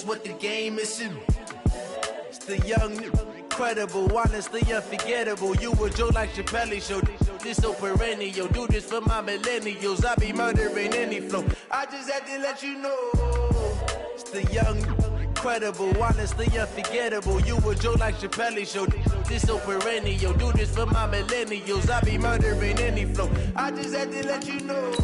what the game is. It's the young, incredible, honestly unforgettable. You a joke like Chappelle Show. This so perennial. Do this for my millennials. I be murdering any flow. I just had to let you know. It's the young, incredible, honestly unforgettable. You a joke like Chappelle Show. This so perennial. Do this for my millennials. I be murdering any flow. I just had to let you know.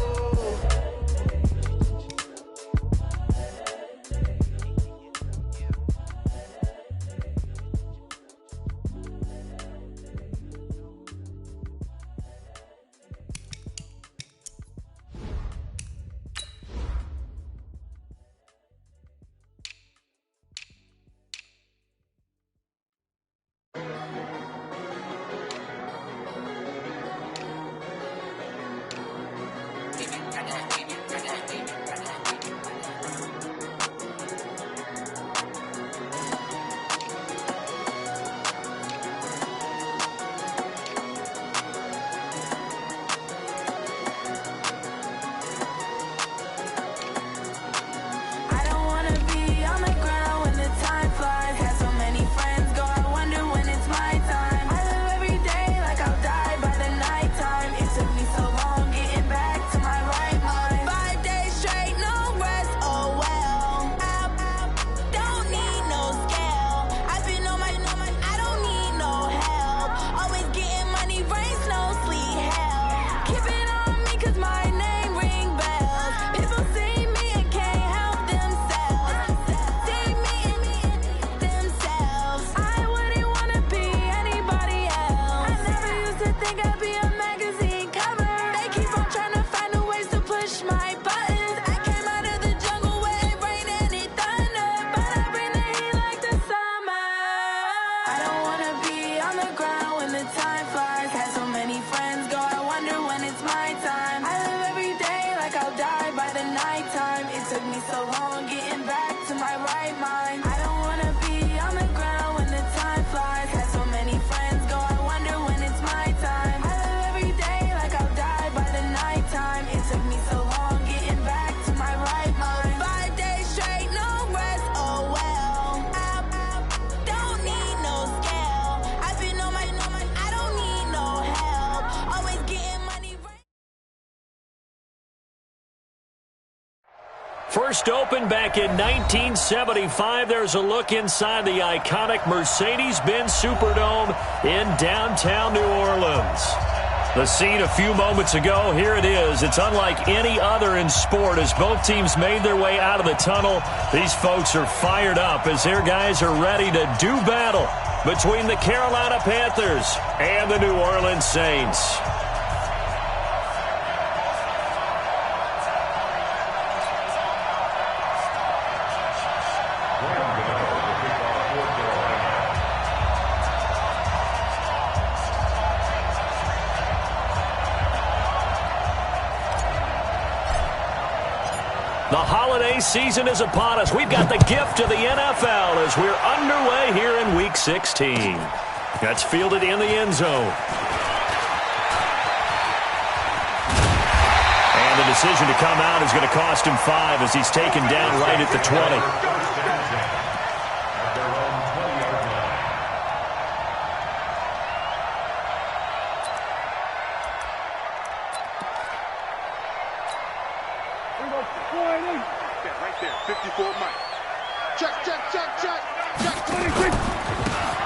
First opened back in 1975, there's a look inside the iconic Mercedes-Benz Superdome in downtown New Orleans. The scene a few moments ago, here it is. It's unlike any other in sport as both teams made their way out of the tunnel. These folks are fired up as their guys are ready to do battle between the Carolina Panthers and the New Orleans Saints. The holiday season is upon us. We've got the gift of the NFL as we're underway here in Week 16. That's fielded in the end zone. And the decision to come out is going to cost him 5 as he's taken down right at the 20.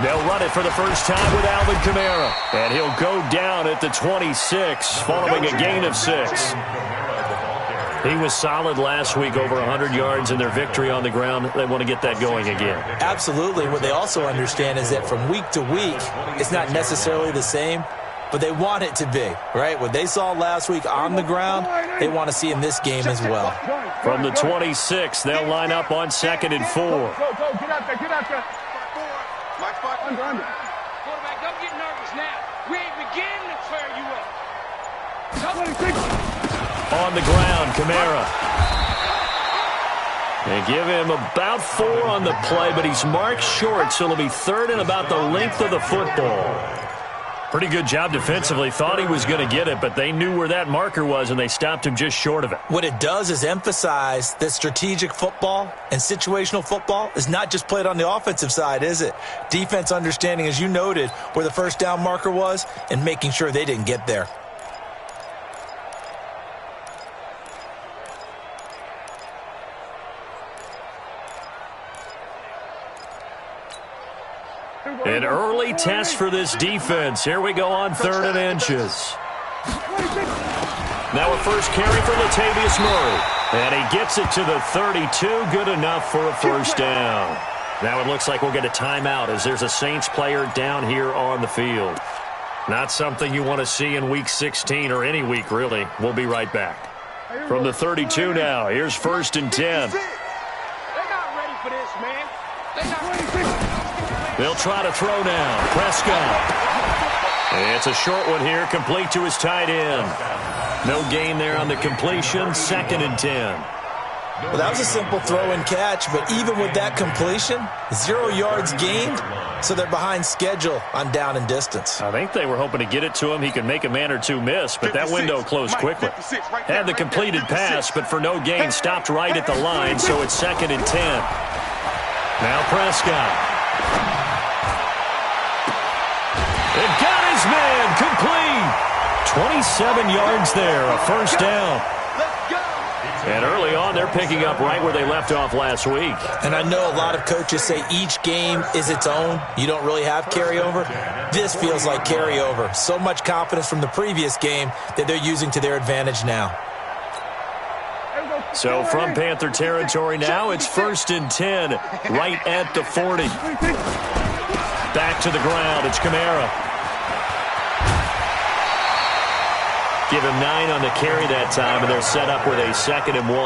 They'll run it for the first time with Alvin Kamara. And he'll go down at the 26 following a gain of 6. He was solid last week, over 100 yards in their victory on the ground. They want to get that going again. Absolutely. What they also understand is that from week to week, it's not necessarily the same, but they want it to be, right? What they saw last week on the ground, they want to see in this game as well. From the 26, they'll line up on 2nd and 4. Go, get out there, get out there. Under. Quarterback, don't get nervous now. We ain't beginning to clear you up. On the ground, Kamara. They give him about 4 on the play, but he's marked short, so it'll be 3rd and about the length of the football. Pretty good job defensively. Thought he was going to get it, but they knew where that marker was, and they stopped him just short of it. What it does is emphasize that strategic football and situational football is not just played on the offensive side, is it? Defense understanding, as you noted, where the first down marker was and making sure they didn't get there. An early test for this defense. Here we go on 3rd and inches. Now a first carry for Latavius Murray. And he gets it to the 32. Good enough for a first down. Now it looks like we'll get a timeout as there's a Saints player down here on the field. Not something you want to see in Week 16 or any week, really. We'll be right back. From the 32 now, here's 1st and 10. They're not ready for this, man. They're not ready for this. They'll try to throw now. Prescott. It's a short one here, complete to his tight end. No gain there on the completion, 2nd and 10. Well, that was a simple throw and catch, but even with that completion, 0 yards gained, so they're behind schedule on down and distance. I think they were hoping to get it to him. He could make a man or two miss, but that window closed quickly. Had the completed pass, but for no gain, stopped right at the line, so it's 2nd and 10. Now Prescott. It got his man complete. 27 yards there, a first down. And early on, they're picking up right where they left off last week. And I know a lot of coaches say each game is its own. You don't really have carryover. This feels like carryover. So much confidence from the previous game that they're using to their advantage now. So from Panther territory now, it's 1st and 10, right at the 40. Back to the ground, it's Kamara. Give him 9 on the carry that time, and they're set up with a 2nd and 1.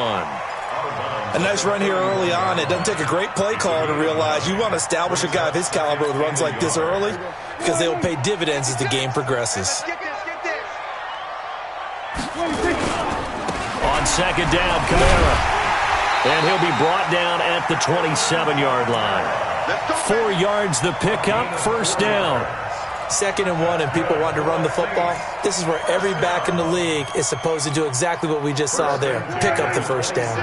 A nice run here early on. It doesn't take a great play caller to realize you want to establish a guy of his caliber with runs like this early because they will pay dividends as the game progresses. On 2nd down, Kamara. And he'll be brought down at the 27-yard line. 4 yards the pickup, first down. 2nd and 1 and people want to run the football. This is where every back in the league is supposed to do exactly what we just saw there. Pick up the first down.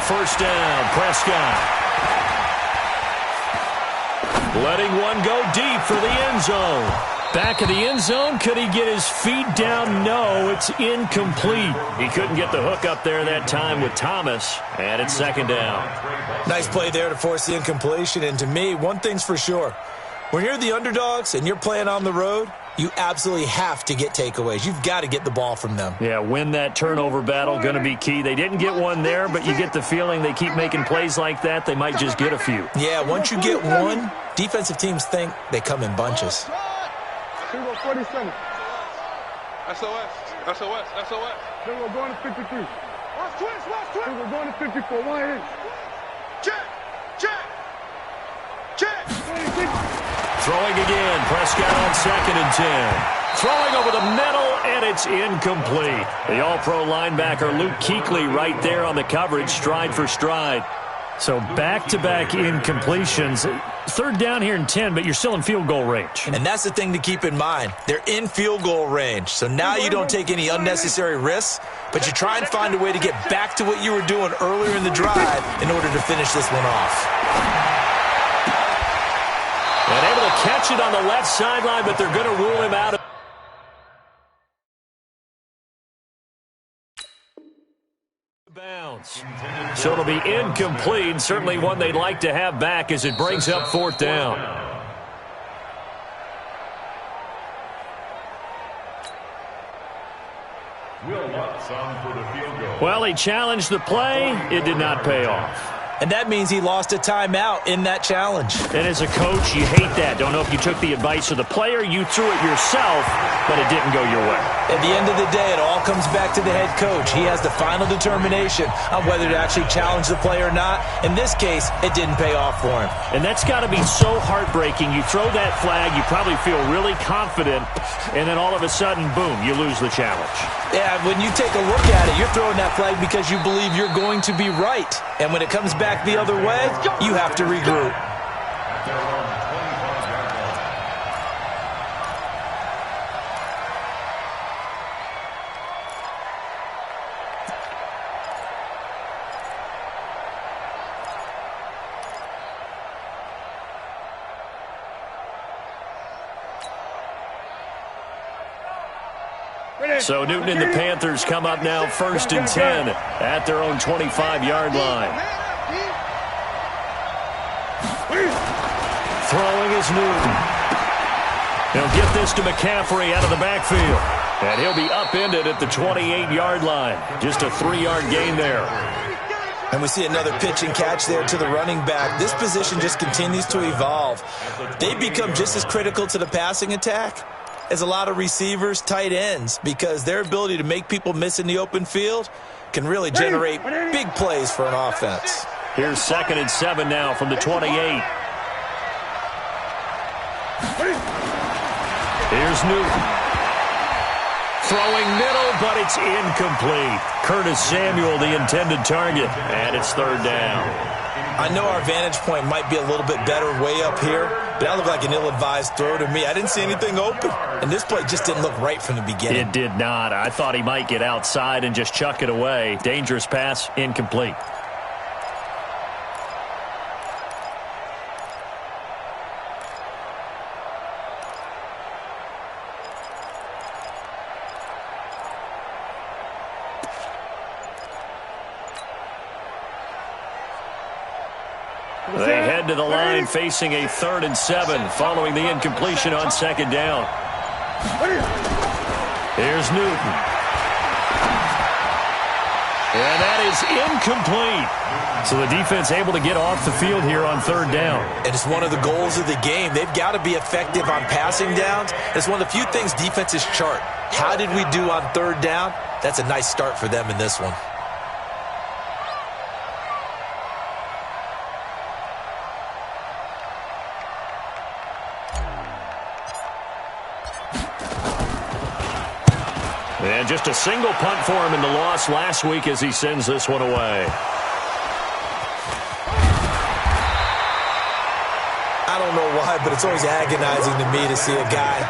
First down, Prescott. Letting one go deep for the end zone. Back of the end zone, could he get his feet down? No, it's incomplete. He couldn't get the hook up there that time with Thomas, and it's 2nd down. Nice play there to force the incompletion, and to me, one thing's for sure. When you're the underdogs and you're playing on the road, you absolutely have to get takeaways. You've got to get the ball from them. Yeah, win that turnover battle, going to be key. They didn't get one there, but you get the feeling they keep making plays like that, they might just get a few. Yeah, once you get one, defensive teams think they come in bunches. 47. SOS. SOS. SOS. Then we're going to 53. Watch twist. Watch twist. Then we're going to 54. 1 inch. Check. Check. Check. 26. Throwing again. Prescott on 2nd and 10. Throwing over the middle, and it's incomplete. The all-pro linebacker Luke Kuechly right there on the coverage, stride for stride. So back-to-back incompletions. 3rd down here and 10, but you're still in field goal range. And that's the thing to keep in mind. They're in field goal range. So now you don't take any unnecessary risks, but you try and find a way to get back to what you were doing earlier in the drive in order to finish this one off. And able to catch it on the left sideline, but they're going to rule him out. Bounds. So it'll be incomplete. Certainly one they'd like to have back as it brings up 4th down. Well, he challenged the play. It did not pay off. And that means he lost a timeout in that challenge. And as a coach, you hate that. Don't know if you took the advice of the player. You threw it yourself, but it didn't go your way. At the end of the day, it all comes back to the head coach. He has the final determination on whether to actually challenge the play or not. In this case, it didn't pay off for him. And that's got to be so heartbreaking. You throw that flag, you probably feel really confident, and then all of a sudden, boom, you lose the challenge. Yeah, when you take a look at it, you're throwing that flag because you believe you're going to be right. And when it comes back the other way, you have to regroup. So Newton and the Panthers come up now 1st and 10 at their own 25-yard line. Throwing is Newton. He'll get this to McCaffrey out of the backfield. And he'll be upended at the 28-yard line. Just a 3-yard gain there. And we see another pitch and catch there to the running back. This position just continues to evolve. They become just as critical to the passing attack as a lot of receivers, tight ends, because their ability to make people miss in the open field can really generate big plays for an offense. Here's 2nd and 7 now from the 28. Here's Newton. Throwing middle, but it's incomplete. Curtis Samuel, the intended target, and it's 3rd down. I know our vantage point might be a little bit better way up here, but that looked like an ill-advised throw to me. I didn't see anything open, and this play just didn't look right from the beginning. It did not. I thought he might get outside and just chuck it away. Dangerous pass, incomplete. They head to the line facing a 3rd and 7 following the incompletion on 2nd down. Here's Newton. And that is incomplete. So the defense able to get off the field here on 3rd down. And it's one of the goals of the game. They've got to be effective on passing downs. It's one of the few things defenses chart. How did we do on 3rd down? That's a nice start for them in this one. And just a single punt for him in the loss last week as he sends this one away. I don't know why, but it's always agonizing to me to see a guy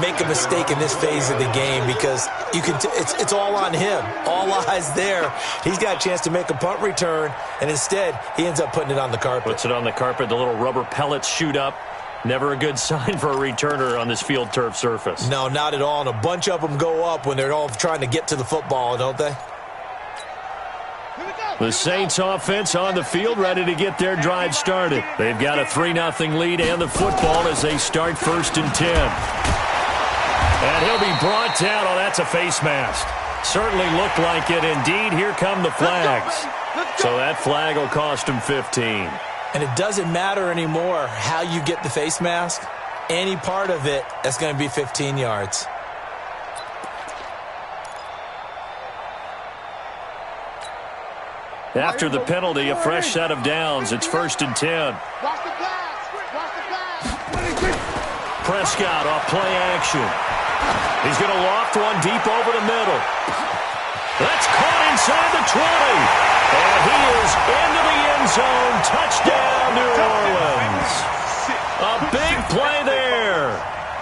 make a mistake in this phase of the game because you can it's all on him. All eyes there. He's got a chance to make a punt return, and instead he ends up putting it on the carpet. Puts it on the carpet. The little rubber pellets shoot up. Never a good sign for a returner on this field turf surface. No, not at all. And a bunch of them go up when they're all trying to get to the football, don't they? The Saints offense on the field ready to get their drive started. They've got a 3-0 lead and the football as they start 1st and 10. And he'll be brought down. Oh, that's a face mask. Certainly looked like it. Indeed, here come the flags. So that flag will cost him 15. And it doesn't matter anymore how you get the face mask. Any part of it, that's going to be 15 yards. After the penalty, a fresh set of downs. It's 1st and 10. Prescott off play action. He's going to loft one deep over the middle. That's caught inside the 20. And he is into the end zone. Touchdown, New Orleans. A big play there.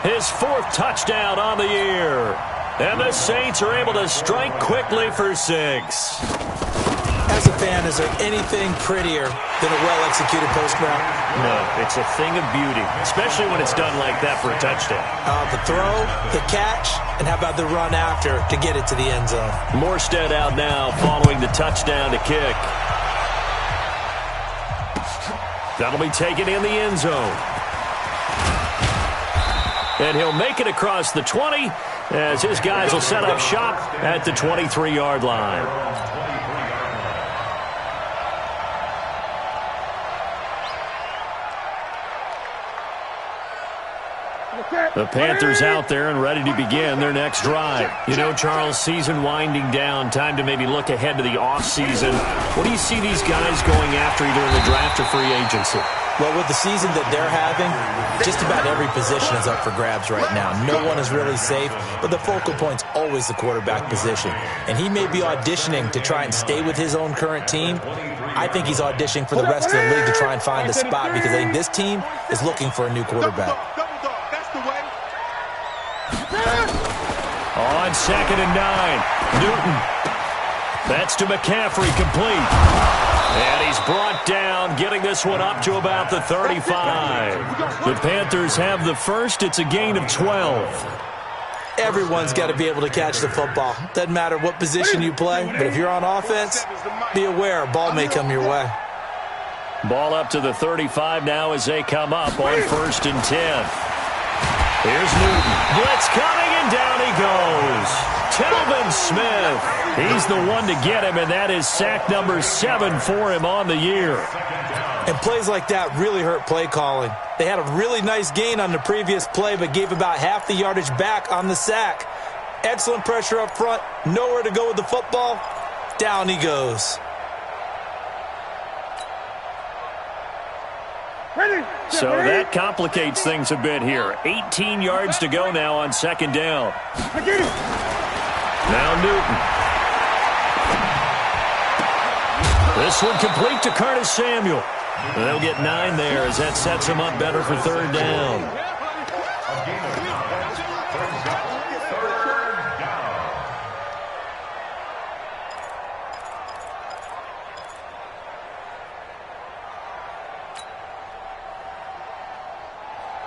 His 4th touchdown on the year. And the Saints are able to strike quickly for 6. As a fan, is there anything prettier than a well-executed post route? No, it's a thing of beauty, especially when it's done like that for a touchdown. The throw, the catch, and how about the run after to get it to the end zone? Morstead out now following the touchdown to kick. That'll be taken in the end zone. And he'll make it across the 20 as his guys will set up shop at the 23-yard line. The Panthers out there and ready to begin their next drive. You know, Charles, season winding down, time to maybe look ahead to the offseason. What do you see these guys going after either in the draft or free agency? Well, with the season that they're having, just about every position is up for grabs right now. No one is really safe, but the focal point's always the quarterback position. And he may be auditioning to try and stay with his own current team. I think he's auditioning for the rest of the league to try and find a spot because I think this team is looking for a new quarterback. On 2nd and 9, Newton. That's to McCaffrey, complete. And he's brought down, getting this one up to about the 35. The Panthers have the first. It's a gain of 12. Everyone's got to be able to catch the football. Doesn't matter what position you play, but if you're on offense, be aware a ball may come your way. Ball up to the 35 now as they come up on 1st and 10. Here's Newton. Blitz coming, and down he goes. Telvin Smith. He's the one to get him, and that is sack number 7 for him on the year. And plays like that really hurt play calling. They had a really nice gain on the previous play, but gave about half the yardage back on the sack. Excellent pressure up front. Nowhere to go with the football. Down he goes. So that complicates things a bit here. 18 yards to go now on 2nd down. Now Newton. This one complete to Curtis Samuel. They'll get 9 there as that sets him up better for 3rd down.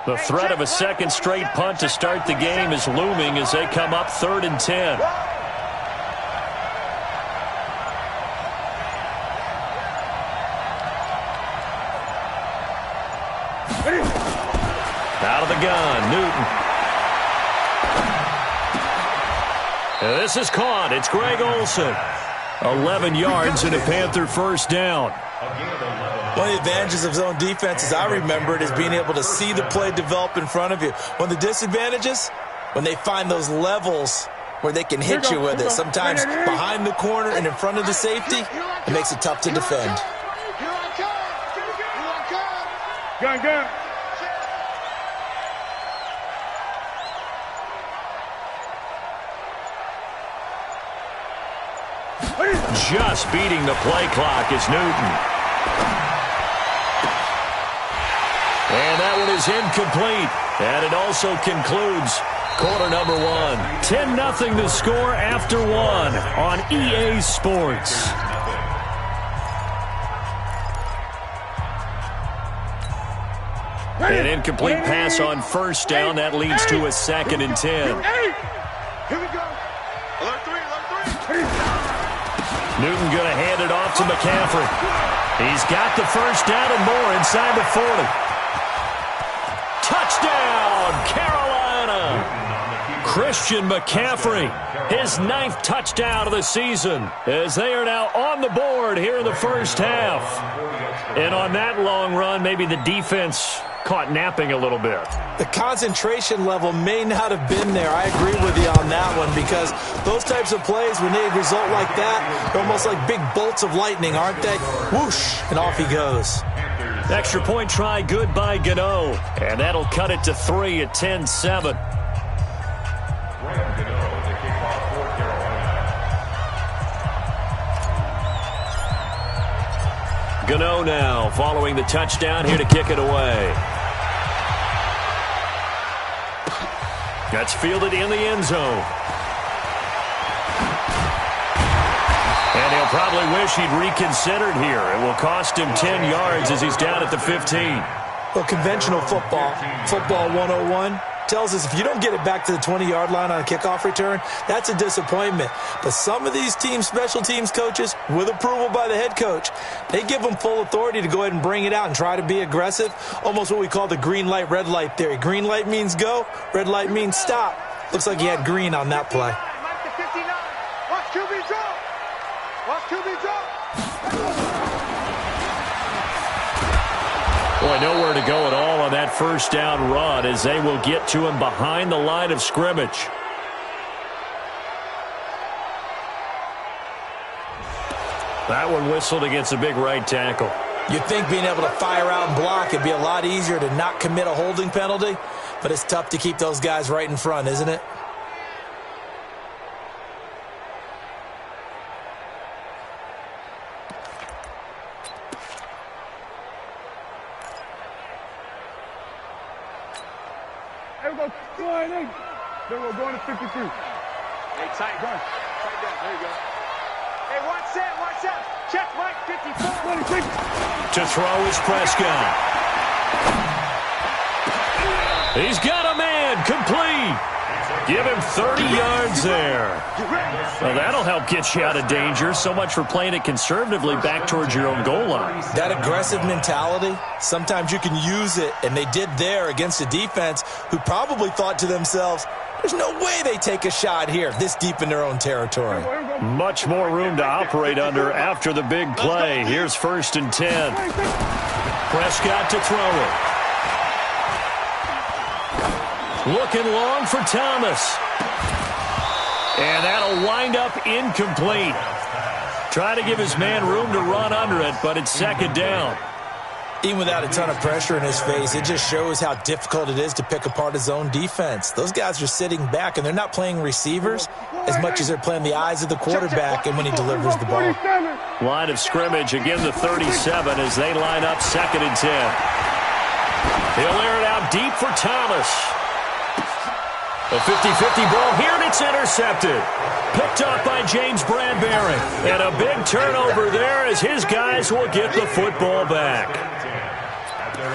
The threat of a second straight punt to start the game is looming as they come up 3rd and 10. Out of the gun, Newton. This is caught. It's Greg Olsen. 11 yards and a Panther 1st down. One of the advantages of zone defense, as I remember it, is being able to see the play develop in front of you. One of the disadvantages, when they find those levels where they can hit you with it, sometimes behind the corner and in front of the safety, it makes it tough to defend. Gun. Just beating the play clock is Newton. And that one is incomplete. And it also concludes quarter number 1. 10-0 the score after 1 on EA Sports. An incomplete pass on 1st down. That leads to a 2nd and 10. Here we go. Alert 3. Newton going to hand it off to McCaffrey. He's got the 1st down and more inside the 40. Touchdown, Carolina. Christian McCaffrey, his 9th touchdown of the season, as they are now on the board here in the 1st half. And on that long run, maybe the defense caught napping a little bit. The concentration level may not have been there. I agree with you on that one, because those types of plays, when they result like that, they're almost like big bolts of lightning, aren't they? Whoosh, and off he goes. Extra point try good by Gano, and that'll cut it to 3 at 10-7. Gano now following the touchdown here to kick it away. That's fielded in the end zone. And he'll probably wish he'd reconsidered here. It will cost him 10 yards as he's down at the 15. Well, conventional football 101, tells us if you don't get it back to the 20-yard line on a kickoff return, that's a disappointment. But some of these teams, special teams coaches, with approval by the head coach, they give them full authority to go ahead and bring it out and try to be aggressive, almost what we call the green light, red light theory. Green light means go, red light means stop. Looks like he had green on that play. Watch QB drop. Watch QB drop. Boy, nowhere to go at all on that 1st down run as they will get to him behind the line of scrimmage. That one whistled against a big right tackle. You'd think being able to fire out and block would be a lot easier to not commit a holding penalty, but it's tough to keep those guys right in front, isn't it? Everybody flying in. Then we're going to 53. Hey, tight down. There you go. Hey, watch that. Check, Mike, 54. To throw is Prescott. He's got a man, complete. Give him 30 yards there. Well, that'll help get you out of danger. So much for playing it conservatively back towards your own goal line. That aggressive mentality, sometimes you can use it, and they did there against a defense who probably thought to themselves, there's no way they take a shot here this deep in their own territory. Much more room to operate under after the big play. Here's 1st and 10. Prescott to throw it. Looking long for Thomas. And that'll wind up incomplete. Try to give his man room to run under it, but it's 2nd down. Even without a ton of pressure in his face, it just shows how difficult it is to pick apart his own defense. Those guys are sitting back, and they're not playing receivers as much as they're playing the eyes of the quarterback and when he delivers the ball. Line of scrimmage, again the 37 as they line up 2nd and 10. He'll air it out deep for Thomas. A 50-50 ball here, and it's intercepted. Picked off by James Bradbury. And a big turnover there as his guys will get the football back.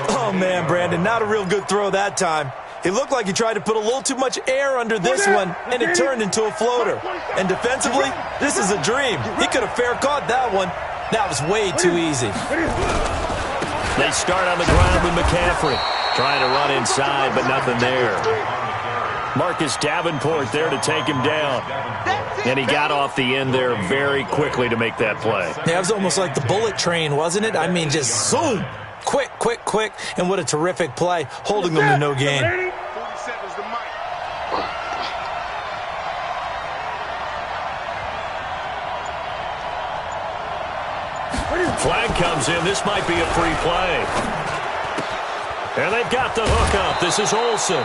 Oh, man, Brandon, not a real good throw that time. It looked like he tried to put a little too much air under this one, and it turned into a floater. And defensively, this is a dream. He could have fair caught that one. That was way too easy. They start on the ground with McCaffrey. Trying to run inside, but nothing there. Marcus Davenport there to take him down. And he got off the end there very quickly to make that play. Yeah, it was almost like the bullet train, wasn't it? I mean, just zoom. Quick, quick, quick. And what a terrific play, holding them to no gain. 47's the mic. Flag comes in. This might be a free play. And they've got the hook up. This is Olsen.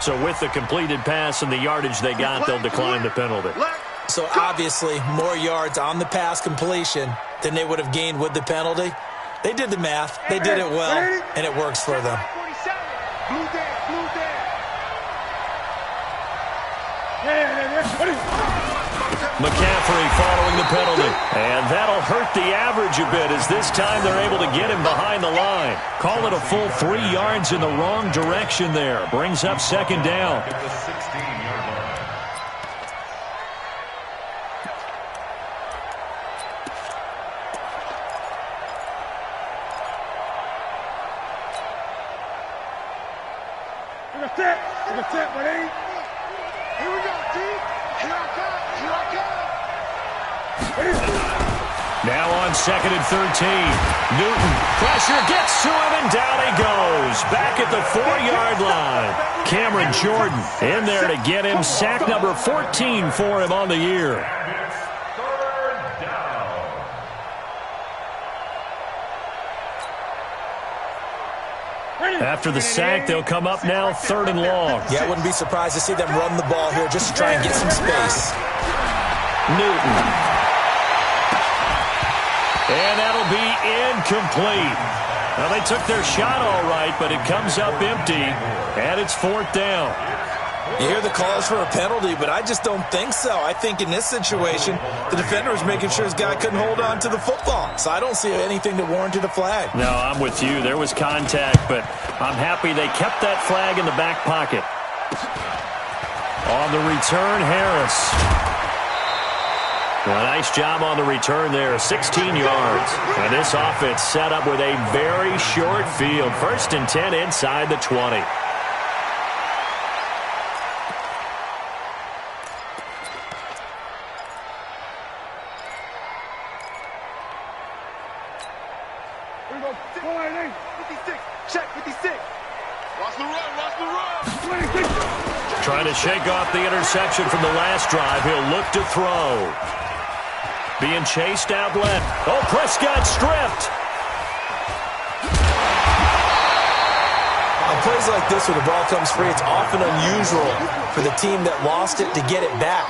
So with the completed pass and the yardage they got, they'll decline the penalty. So obviously more yards on the pass completion than they would have gained with the penalty. They did the math. They did it well, and it works for them. McCaffrey following the penalty. And that'll hurt the average a bit as this time they're able to get him behind the line. Call it a full 3 yards in the wrong direction there. Brings up 2nd down. Here we go, T. Here I come. Here I come. Now on 2nd and 13. Newton, pressure gets to him, and down he goes. Back at the 4-yard line. Cameron Jordan in there to get him. Sack number 14 for him on the year. After the sack, they'll come up now 3rd and long. Yeah, I wouldn't be surprised to see them run the ball here just to try and get some space. Newton. And that'll be incomplete. Well, they took their shot all right, but it comes up empty, and it's 4th down. You hear the calls for a penalty, but I just don't think so. I think in this situation, the defender was making sure his guy couldn't hold on to the football. So I don't see anything that warranted a flag. No, I'm with you. There was contact, but I'm happy they kept that flag in the back pocket. On the return, Harris. A nice job on the return there, 16 yards. And this offense set up with a very short field. 1st and 10 inside the 20. Here we go. 56. Check 56. Watch the run. Watch the run. 26. Trying to shake off the interception from the last drive. He'll look to throw. Being chased out left. Oh, Prescott stripped. On plays like this where the ball comes free, it's often unusual for the team that lost it to get it back.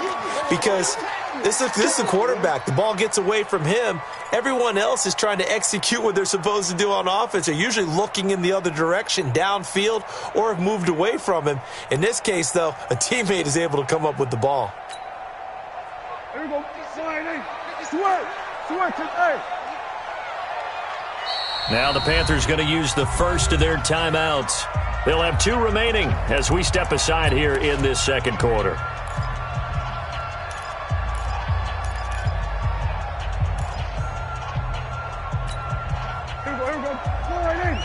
Because this is the quarterback. The ball gets away from him. Everyone else is trying to execute what they're supposed to do on offense. They're usually looking in the other direction, downfield, or have moved away from him. In this case, though, a teammate is able to come up with the ball. Here we go. Slide, hey. Sweat. Sweat. Hey. Now the Panthers going to use the first of their timeouts. They'll have 2 remaining as we step aside here in this second quarter. Here we go. Go right in.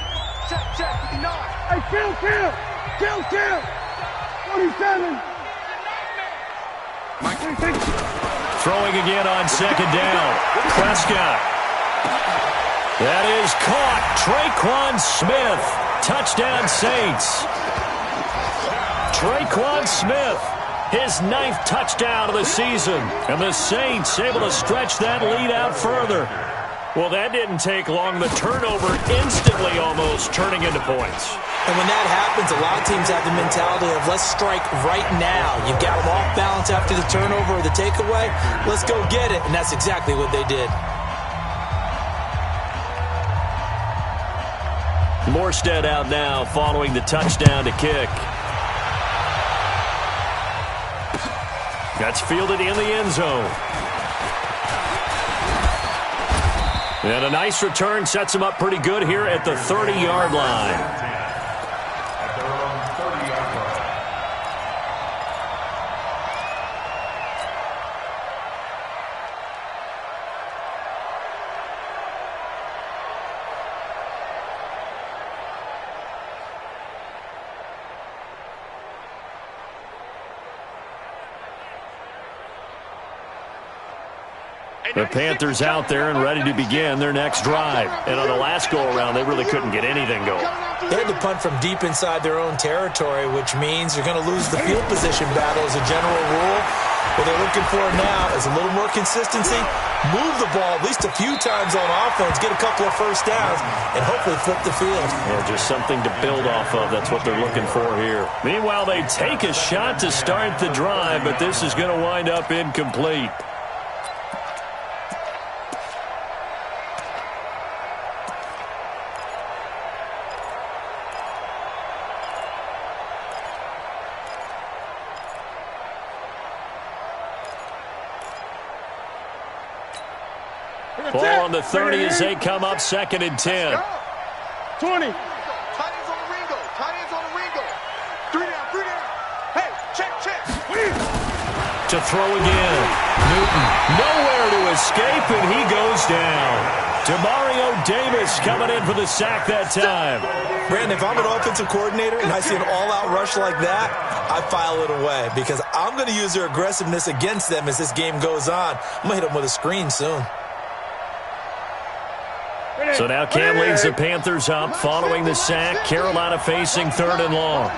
Check. 59. Hey, kill. 47. Throwing again on second down. Prescott. That is caught. Traquan Smith. Touchdown, Saints. Traquan Smith, his 9th touchdown of the season. And the Saints able to stretch that lead out further. Well, that didn't take long. The turnover instantly almost turning into points. And when that happens, a lot of teams have the mentality of let's strike right now. You've got them off balance after the turnover or the takeaway. Let's go get it. And that's exactly what they did. Morstead out now following the touchdown to kick. That's fielded in the end zone. And a nice return sets him up pretty good here at the 30-yard line. The Panthers out there and ready to begin their next drive. And on the last go-around, they really couldn't get anything going. They had to punt from deep inside their own territory, which means you're going to lose the field position battle as a general rule. What they're looking for now is a little more consistency, move the ball at least a few times on offense, get a couple of first downs, and hopefully flip the field. Yeah, just something to build off of. That's what they're looking for here. Meanwhile, they take a shot to start the drive, but this is going to wind up incomplete. Ball on the 30 as they come up 2nd and 10. 20. Tight ends on the Ringo. 3 down. Hey, check. To throw again. Newton nowhere to escape, and he goes down. Demario Davis coming in for the sack that time. Brandon, if I'm an offensive coordinator and I see an all-out rush like that, I file it away because I'm going to use their aggressiveness against them as this game goes on. I'm going to hit them with a screen soon. So now Cam leads the Panthers up following the sack. Carolina facing 3rd and long.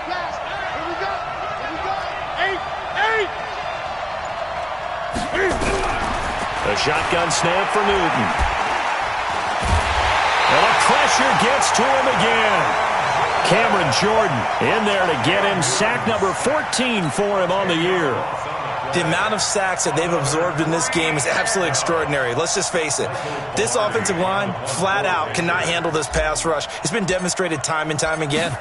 A shotgun snap for Newton. And the pressure gets to him again. Cameron Jordan in there to get him sack number 14 for him on the year. The amount of sacks that they've absorbed in this game is absolutely extraordinary. Let's just face it. This offensive line, flat out, cannot handle this pass rush. It's been demonstrated time and time again.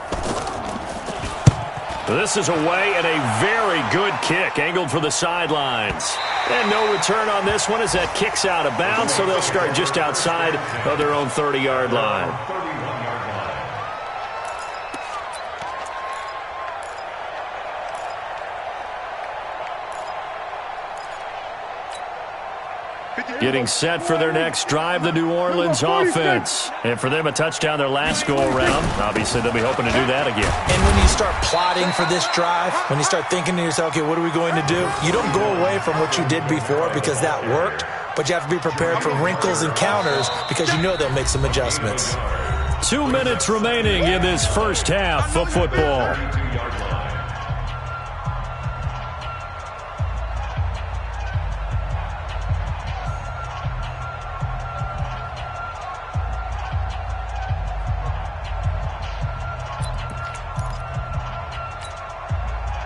This is away and a very good kick, angled for the sidelines. And no return on this one as that kicks out of bounds, so they'll start just outside of their own 30-yard line. Getting set for their next drive, the New Orleans offense. And for them, a touchdown their last go-around. Obviously, they'll be hoping to do that again. And when you start plotting for this drive, when you start thinking to yourself, okay, what are we going to do? You don't go away from what you did before because that worked, but you have to be prepared for wrinkles and counters because you know they'll make some adjustments. 2 minutes remaining in this first half of football.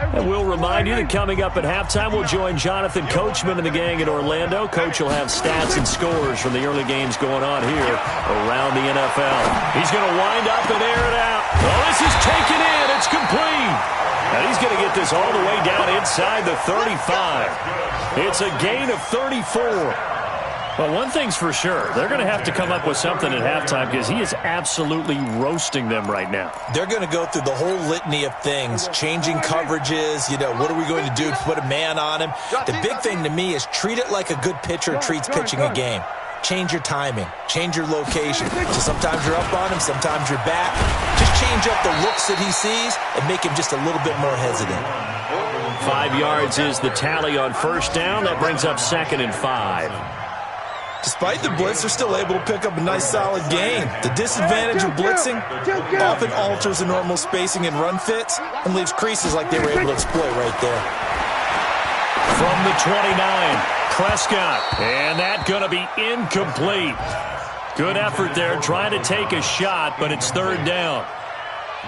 And we'll remind you that coming up at halftime, we'll join Jonathan Coachman and the gang in Orlando. Coach will have stats and scores from the early games going on here around the NFL. He's going to wind up and air it out. Well, this is taken in. It's complete. And he's going to get this all the way down inside the 35. It's a gain of 34. Well, one thing's for sure. They're going to have to come up with something at halftime because he is absolutely roasting them right now. They're going to go through the whole litany of things, changing coverages, what are we going to do to put a man on him? The big thing to me is treat it like a good pitcher treats pitching a game. Change your timing, change your location. So sometimes you're up on him, sometimes you're back. Just change up the looks that he sees and make him just a little bit more hesitant. 5 yards is the tally on first down. That brings up 2nd and 5. Despite the blitz, they're still able to pick up a nice, solid gain. The disadvantage of blitzing often alters the normal spacing and run fits and leaves creases like they were able to exploit right there. From the 29, Prescott, and that's going to be incomplete. Good effort there, trying to take a shot, but it's 3rd down.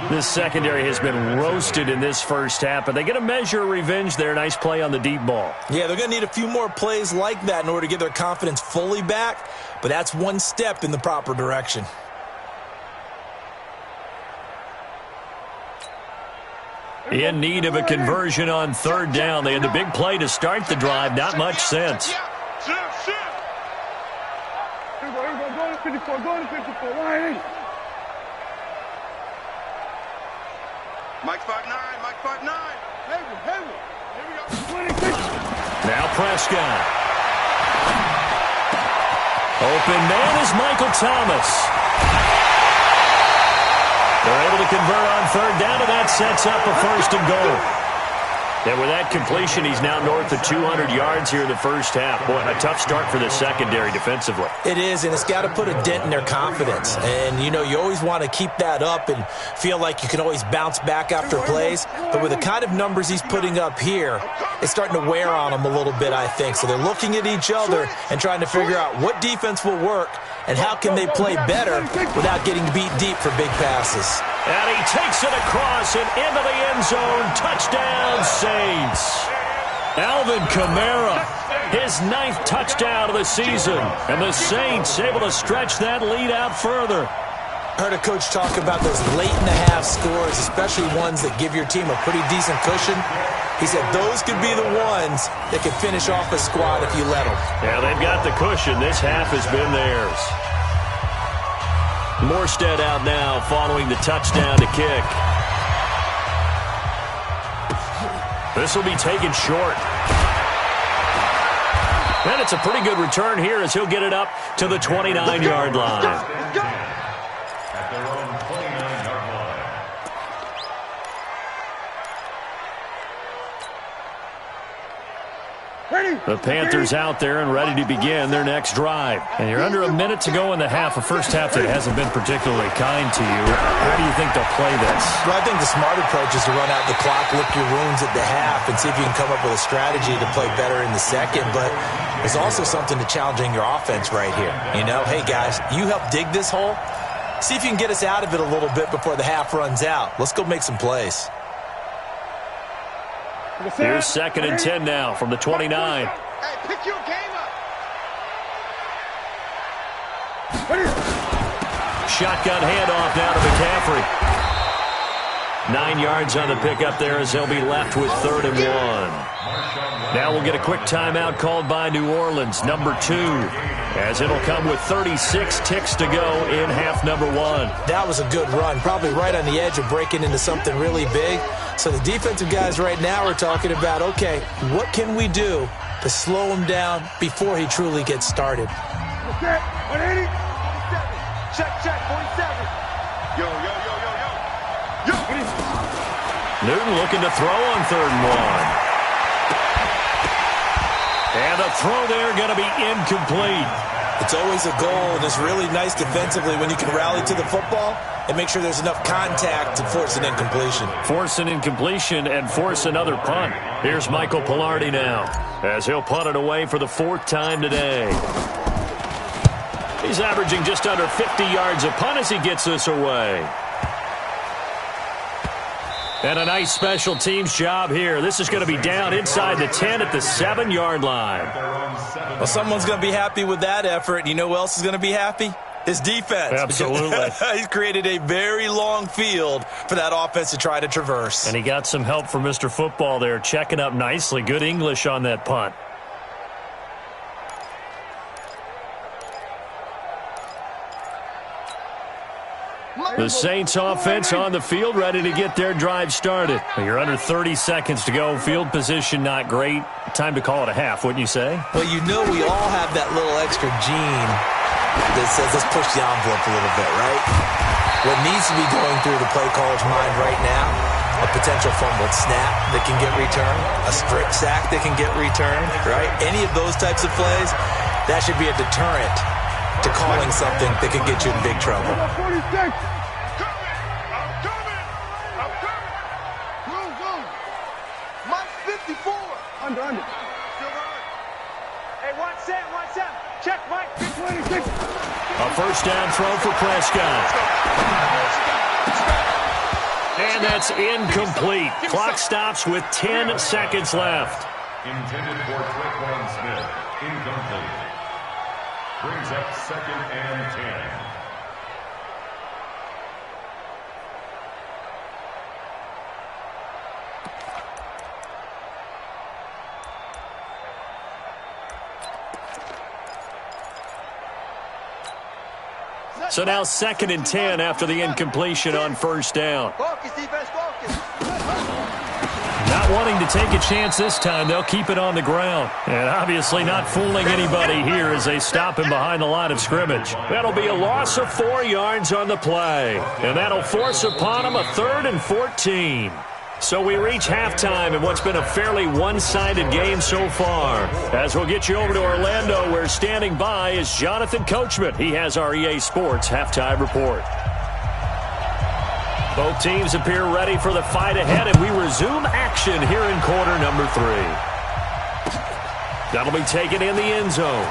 This secondary has been roasted in this first half, but they get a measure of revenge there. Nice play on the deep ball. Yeah, they're going to need a few more plays like that in order to get their confidence fully back, but that's one step in the proper direction. In need of a conversion on 3rd down. They had the big play to start the drive. Not much sense. Here we go. Go to 54. Go to 54. Line in. Mike 5'9". Mike 5'9". Here we go. Now Prescott. Open man is Michael Thomas. They're able to convert on 3rd down, and that sets up a 1st and goal. And with that completion, he's now north of 200 yards here in the first half. Boy, a tough start for the secondary defensively. It is, and it's got to put a dent in their confidence. And, you always want to keep that up and feel like you can always bounce back after plays. But with the kind of numbers he's putting up here, it's starting to wear on them a little bit, I think. So they're looking at each other and trying to figure out what defense will work and how can they play better without getting beat deep for big passes. And he takes it across and into the end zone. Touchdown, Saints. Alvin Kamara, his 9th touchdown of the season. And the Saints able to stretch that lead out further. Heard a coach talk about those late-in-the-half scores, especially ones that give your team a pretty decent cushion. He said those could be the ones that could finish off a squad if you let them. Yeah, they've got the cushion. This half has been theirs. Morstead out now following the touchdown to kick. This will be taken short. And it's a pretty good return here as he'll get it up to the 29-yard line. The Panthers out there and ready to begin their next drive. And you're under a minute to go in the half, a first half that hasn't been particularly kind to you. How do you think they'll play this? Well, I think the smart approach is to run out the clock, lick your wounds at the half, and see if you can come up with a strategy to play better in the second. But there's also something to challenging your offense right here. Hey, guys, you help dig this hole. See if you can get us out of it a little bit before the half runs out. Let's go make some plays. Here's 2nd and 10 now from the 29. Hey, pick your game up. Shotgun handoff now to McCaffrey. 9 yards on the pickup there as they'll be left with 3rd and 1. Now we'll get a quick timeout called by New Orleans, number 2, as it'll come with 36 ticks to go in half number 1. That was a good run, probably right on the edge of breaking into something really big. So the defensive guys right now are talking about, okay, what can we do to slow him down before he truly gets started? 180. Check, 47. Yo. Newton looking to throw on 3rd and 1. And the throw there going to be incomplete. It's always a goal, and it's really nice defensively when you can rally to the football and make sure there's enough contact to force an incompletion. Force an incompletion and force another punt. Here's Michael Pilardi now as he'll punt it away for the 4th time today. He's averaging just under 50 yards a punt as he gets this away. And a nice special teams job here. This is going to be down inside the 10 at the 7-yard line. Well, someone's going to be happy with that effort. You know who else is going to be happy? His defense. Absolutely. He's created a very long field for that offense to try to traverse. And he got some help from Mr. Football there, checking up nicely. Good English on that punt. The Saints offense on the field, ready to get their drive started. You're under 30 seconds to go. Field position not great. Time to call it a half, wouldn't you say? Well, you know we all have that little extra gene that says let's push the envelope a little bit, right? What needs to be going through the play caller's mind right now, a potential fumbled snap that can get returned, a strip sack that can get returned, right? Any of those types of plays, that should be a deterrent to calling something that could get you in big trouble. 46. Mike 54. Under. Hey, 1-7. Check, Mike. 26. A first down throw for Prescott. And that's incomplete. Clock stops with 10 seconds left. Intended for Traquan Smith. Incomplete. Brings up 2nd and 10. So now 2nd and 10 after the incompletion on first down. Focus, defense, focus. Not wanting to take a chance this time, they'll keep it on the ground. And obviously not fooling anybody here as they stop him behind the line of scrimmage. That'll be a loss of 4 yards on the play. And that'll force upon him a 3rd and 14. So we reach halftime in what's been a fairly one-sided game so far. As we'll get you over to Orlando, where standing by is Jonathan Coachman. He has our EA Sports halftime report. Both teams appear ready for the fight ahead, and we resume action here in quarter number 3. That'll be taken in the end zone.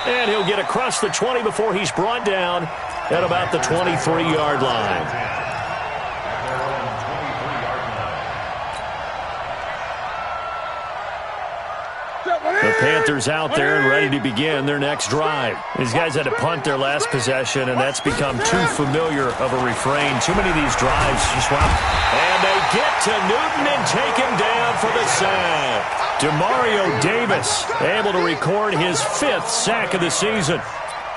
And he'll get across the 20 before he's brought down at about the 23-yard line. The Panthers out there and ready to begin their next drive. These guys had to punt their last possession, and that's become too familiar of a refrain. Too many of these drives just wow. And they get to Newton and take him down for the sack. Demario Davis able to record his 5th sack of the season.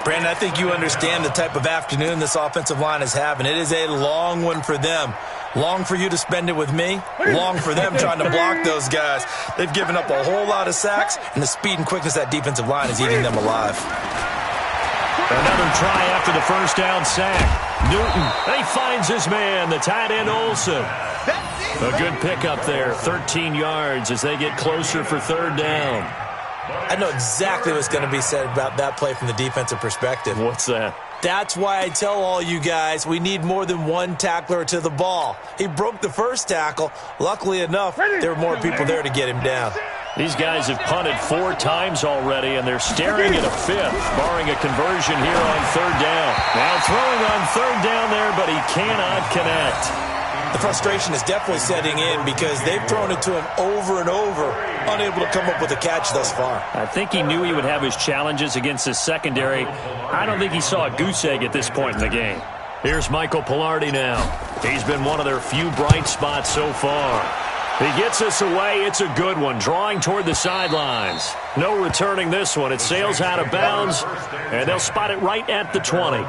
Brandon, I think you understand the type of afternoon this offensive line is having. It is a long one for them. Long for you to spend it with me. Long for them trying to block those guys. They've given up a whole lot of sacks, and the speed and quickness of that defensive line is eating them alive. Another try after the first down sack. Newton, he finds his man, the tight end Olsen. A good pickup there, 13 yards as they get closer for 3rd down. I know exactly what's going to be said about that play from the defensive perspective. What's that? That's why I tell all you guys we need more than one tackler to the ball. He broke the first tackle. Luckily enough, there were more people there to get him down. These guys have punted 4 times already, and they're staring at a 5th, barring a conversion here on 3rd down. Now throwing on 3rd down there, but he cannot connect. The frustration is definitely setting in because they've thrown it to him over and over, unable to come up with a catch thus far. I think he knew he would have his challenges against his secondary. I don't think he saw a goose egg at this point in the game. Here's Michael Pilardi now. He's been one of their few bright spots so far. He gets us away. It's a good one, drawing toward the sidelines. No returning this one. It sails out of bounds, and they'll spot it right at the 20.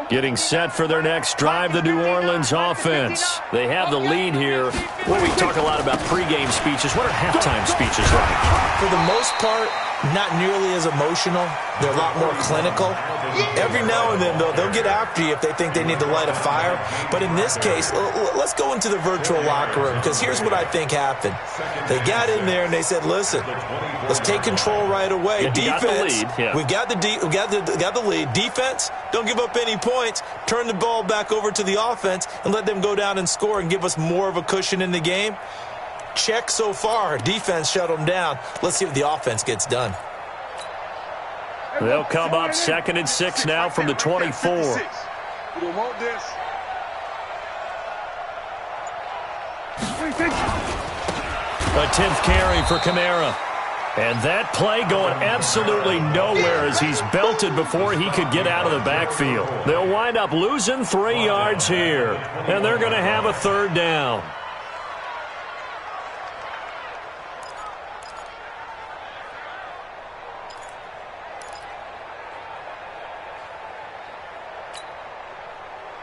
Getting set for their next drive, the New Orleans offense. They have the lead here. Well, we talk a lot about pregame speeches. What are halftime speeches like? For the most part, not nearly as emotional. They're a lot more clinical. Every now and then, though, they'll get after you if they think they need to light a fire. But in this case, let's go into the virtual locker room, because here's what I think happened. They got in there and they said, listen, let's take control right away. Yeah, defense, we got the lead. Defense, don't give up any points. Turn the ball back over to the offense and let them go down and score and give us more of a cushion in the game. Check so far. Defense shut them down. Let's see what the offense gets done. They'll come up 2nd and 6 now from the 24. We don't want this. 26. A 10th carry for Kamara. And that play going absolutely nowhere as he's belted before he could get out of the backfield. They'll wind up losing 3 yards here, and they're going to have a 3rd down.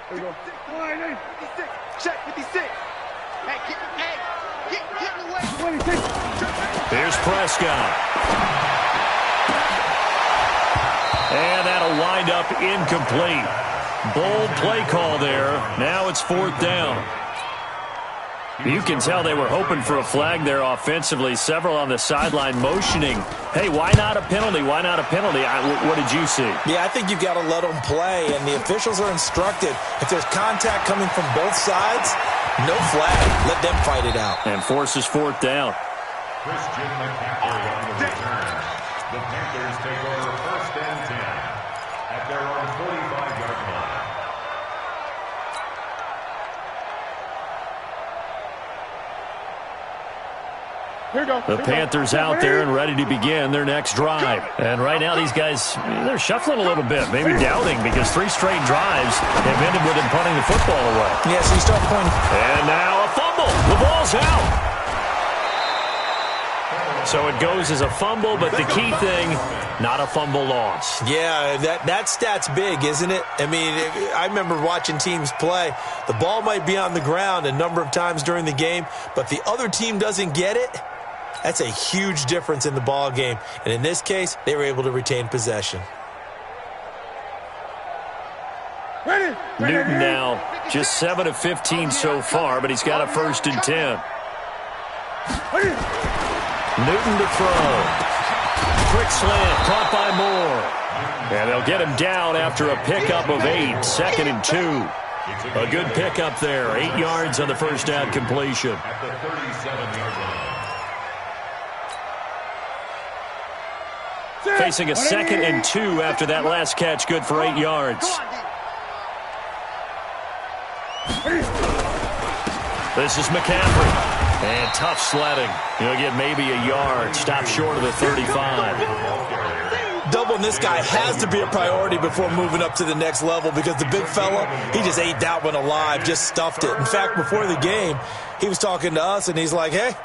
There we go. Check 56. Hey, get in the way. 26. Here's Prescott. And that'll wind up incomplete. Bold play call there. Now it's 4th down. You can tell they were hoping for a flag there offensively. Several on the sideline motioning. Hey, why not a penalty? Why not a penalty? What did you see? Yeah, I think you've got to let them play, and the officials are instructed. If there's contact coming from both sides, no flag. Let them fight it out. And forces 4th down. Christian McCaffrey on the return. The Panthers take over 1st and 10 at their own 45-yard line. The Panthers out there and ready to begin their next drive. And right now these guys, they're shuffling a little bit, maybe doubting, because 3 straight drives have ended with them punting the football away. Yeah, so you start pointing. And now a fumble. The ball's out. So it goes as a fumble, but the key thing, not a fumble loss. Yeah, that stat's big, isn't it? I mean, I remember watching teams play. The ball might be on the ground a number of times during the game, but the other team doesn't get it. That's a huge difference in the ball game. And in this case, they were able to retain possession. Newton now just 7 of 15 so far, but he's got a 1st and 10. Newton to throw. Quick slant, caught by Moore. And they'll get him down after a pickup of 8, 2nd and 2. A good pickup there, 8 yards on the 1st down completion. At the 37-yard line. Facing a 2nd and 2 after that last catch, good for 8 yards. This is McCaffrey. And tough sledding. He'll get maybe a yard. Stop short of the 35. Doubling this guy has to be a priority before moving up to the next level, because the big fella, he just ate that one alive, just stuffed it. In fact, before the game, he was talking to us, and he's like, hey,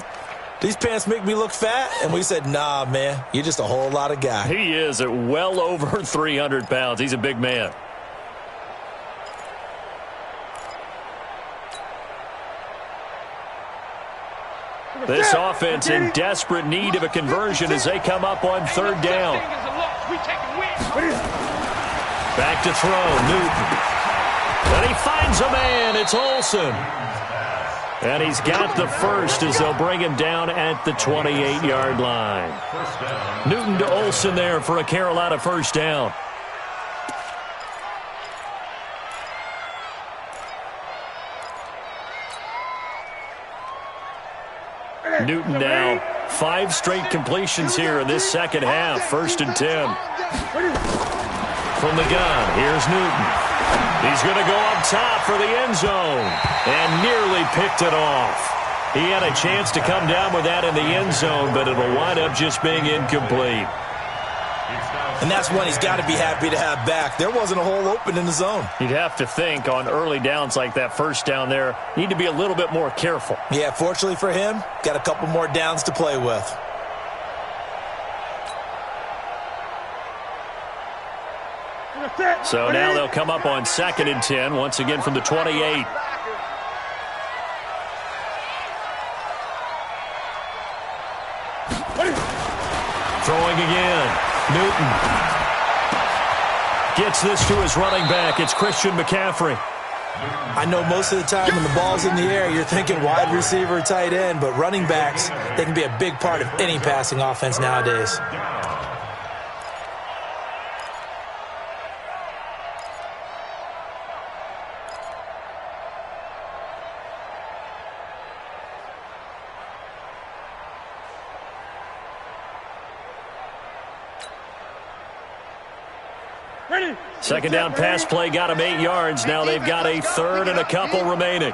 these pants make me look fat? And we said, nah, man, you're just a whole lot of guy. He is at well over 300 pounds. He's a big man. This offense in desperate need of a conversion as they come up on 3rd down. Back to throw, Newton. And he finds a man. It's Olsen. And he's got the 1st as they'll bring him down at the 28-yard line. Newton to Olsen there for a Carolina 1st down. Newton now 5 straight completions here in this 2nd half. 1st and 10. From the gun, here's Newton. He's going to go up top for the end zone and nearly picked it off. He had a chance to come down with that in the end zone, but it'll wind up just being incomplete. And that's one he's got to be happy to have back. There wasn't a hole open in the zone. You'd have to think on early downs like that 1st down there, need to be a little bit more careful. Yeah, fortunately for him, got a couple more downs to play with. So now they'll come up on 2nd and 10, once again from the 28. Throwing again. Newton gets this to his running back. It's Christian McCaffrey. I know most of the time when the ball's in the air, you're thinking wide receiver, tight end, but running backs, they can be a big part of any passing offense nowadays. Second down pass play got him 8 yards. Now they've got a 3rd and a couple remaining.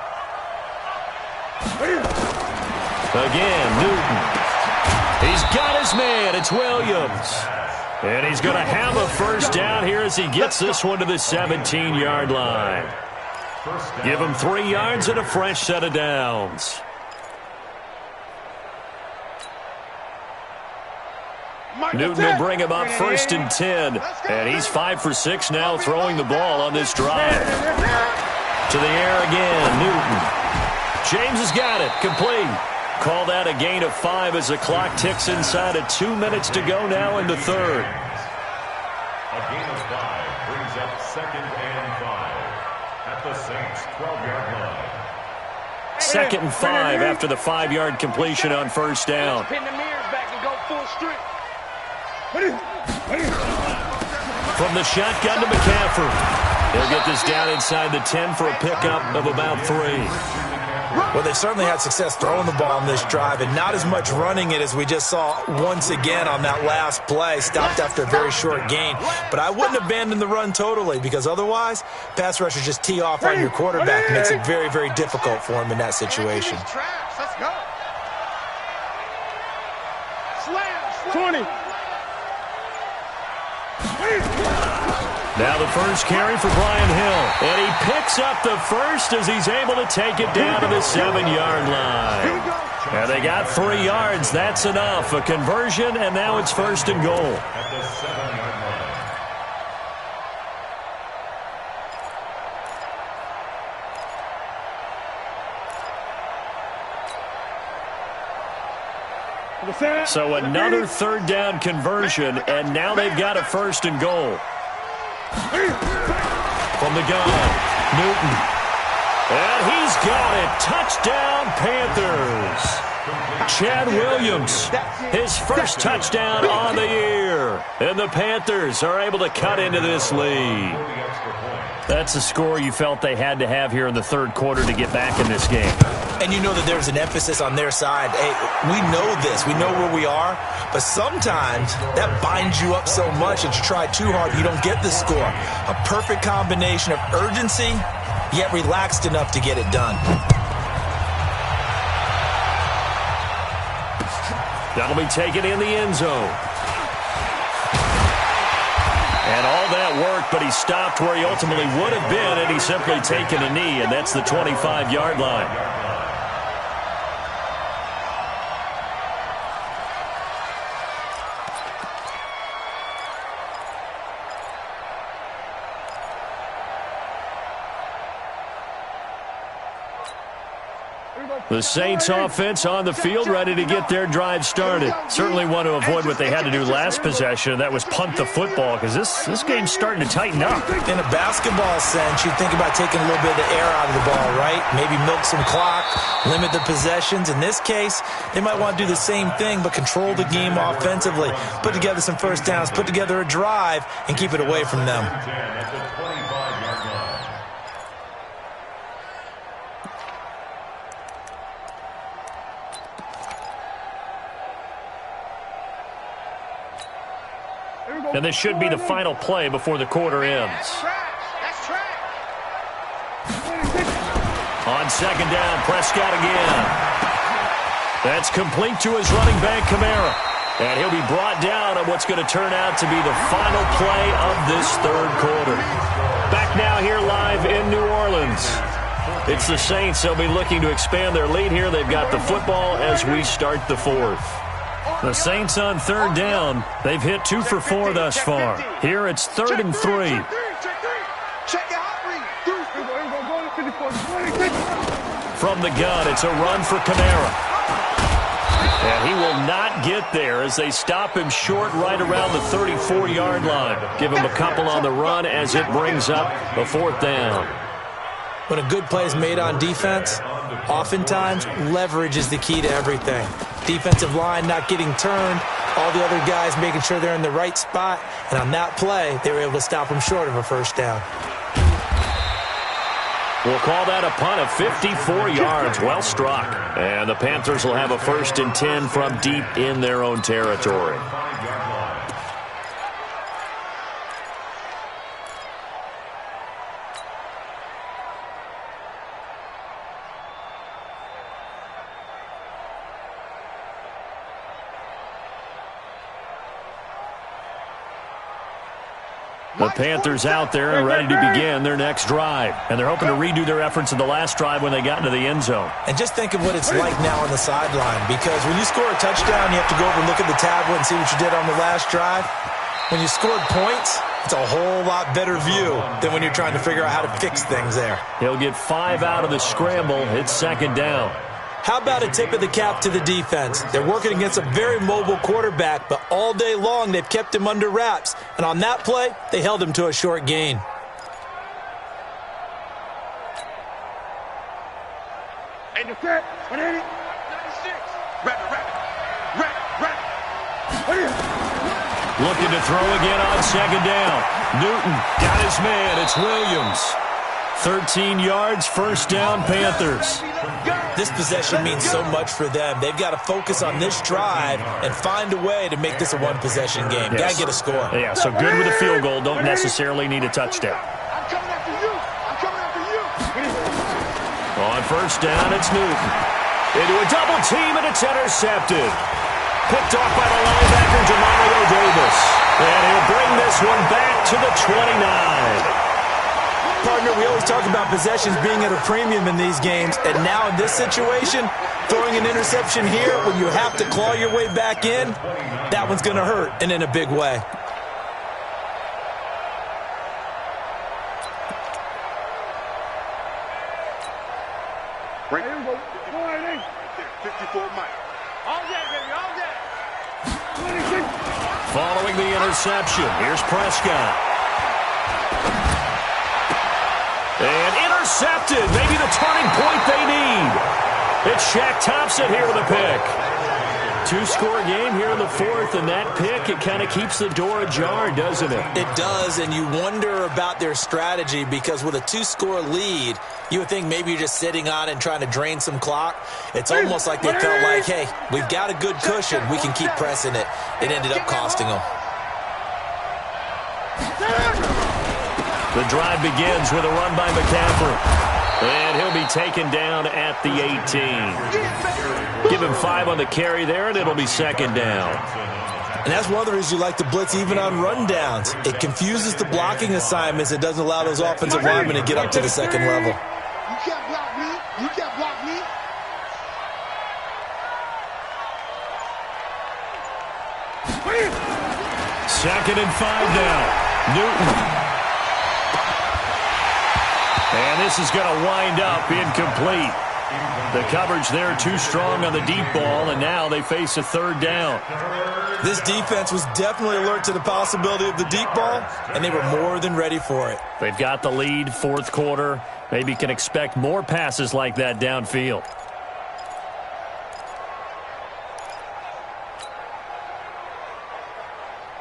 Again, Newton. He's got his man. It's Williams. And he's going to have a first down here as he gets this one to the 17-yard line. Give him 3 yards and a fresh set of downs. Newton will bring him up 1st and 10. And he's 5 for 6 now throwing the ball on this drive. To the air again, Newton. James has got it. Complete. Call that a gain of 5 as the clock ticks inside of 2 minutes to go now in the third. A gain of 5 brings up 2nd and 5 at the Saints' 12-yard line. 2nd and 5 after the 5-yard completion on first down. Pin the mirrors back and go full strip. From the shotgun to McCaffrey. They'll get this down inside the 10 for a pickup of about 3. Well, they certainly had success throwing the ball on this drive and not as much running it as we just saw once again on that last play. Stopped after a very short gain. But I wouldn't abandon the run totally because otherwise, pass rushers just tee off on your quarterback. Makes it very, very difficult for him in that situation. Let's go. Slam. 20. Now the first carry for Brian Hill. And he picks up the first as he's able to take it down to the 7-yard line. And they got 3 yards. That's enough. A conversion, and now it's 1st and goal. At the 7-yard line. So another 3rd down conversion, and now they've got a 1st and goal. From the gun, Newton. And he's got it. Touchdown, Panthers. Chad Williams, his first touchdown on the year. And the Panthers are able to cut into this lead. That's a score you felt they had to have here in the 3rd quarter to get back in this game. And you know that there's an emphasis on their side. Hey, we know this. We know where we are. But sometimes that binds you up so much that you try too hard, you don't get the score. A perfect combination of urgency, yet relaxed enough to get it done. That'll be taken in the end zone. And all that work, but he stopped where he ultimately would have been, and he's simply taken a knee, and that's the 25-yard line. The Saints offense on the field, ready to get their drive started. Certainly want to avoid what they had to do last possession. That was punt the football, because this game's starting to tighten up. In a basketball sense, you think about taking a little bit of the air out of the ball, right? Maybe milk some clock, limit the possessions. In this case, they might want to do the same thing, but control the game offensively. Put together some first downs, put together a drive, and keep it away from them. And this should be the final play before the quarter ends. On 2nd down, Prescott again. That's complete to his running back, Kamara. And he'll be brought down on what's going to turn out to be the final play of this 3rd quarter. Back now here live in New Orleans. It's the Saints. They'll be looking to expand their lead here. They've got the football as we start the 4th. The Saints on 3rd down. They've hit 2 for 4 thus far. Here it's 3rd and 3. From the gun, it's a run for Kamara. And he will not get there as they stop him short right around the 34-yard line. Give him a couple on the run as it brings up a 4th down. When a good play is made on defense, oftentimes leverage is the key to everything. Defensive line not getting turned, all the other guys making sure they're in the right spot, and on that play, they were able to stop him short of a first down. We'll call that a punt of 54 yards. Well struck. And the Panthers will have a 1st and 10 from deep in their own territory. The Panthers out there and ready to begin their next drive. And they're hoping to redo their efforts in the last drive when they got into the end zone. And just think of what it's like now on the sideline, because when you score a touchdown, you have to go over and look at the tablet and see what you did on the last drive. When you scored points, it's a whole lot better view than when you're trying to figure out how to fix things there. He'll get 5 out of the scramble. It's second down. How about a tip of the cap to the defense? They're working against a very mobile quarterback, but all day long they've kept him under wraps. And on that play, they held him to a short gain. And the set, 180. 96. Rapid. Looking to throw again on second down. Newton got his man. It's Williams. 13 yards, first down, Panthers. This possession means so much for them. They've got to focus on this drive and find a way to make this a one-possession game. Yes. Got to get a score. Yeah, so good with a field goal. Don't necessarily need a touchdown. I'm coming after you. On first down, it's Newton. Into a double team, and it's intercepted. Picked off by the linebacker, Demario Davis. And he'll bring this one back to the 29. Partner, we always talk about possessions being at a premium in these games, and now in this situation, throwing an interception here when you have to claw your way back in, that one's going to hurt, and in a big way. Right. Here we go. 54 Mike. All day, baby, all day. 26. Following the interception, here's Prescott. And intercepted. Maybe the turning point they need. It's Shaq Thompson here with a pick. 2-score game here in the fourth, and that pick, it kind of keeps the door ajar, doesn't it? It does, and you wonder about their strategy, because with a 2-score lead, you would think maybe you're just sitting on and trying to drain some clock. It's almost like they felt like, hey, we've got a good cushion. We can keep pressing it. It ended up costing them. The drive begins with a run by McCaffrey. And he'll be taken down at the 18. Give him 5 on the carry there, and it'll be second down. And that's one of the reasons you like to blitz even on rundowns. It confuses the blocking assignments. It doesn't allow those offensive linemen to get up to the second level. You can't block me. You can't block me. Second and 5 now. Newton. And this is going to wind up incomplete. The coverage there too strong on the deep ball, and now they face a third down. This defense was definitely alert to the possibility of the deep ball, and they were more than ready for it. They've got the lead, fourth quarter. Maybe can expect more passes like that downfield.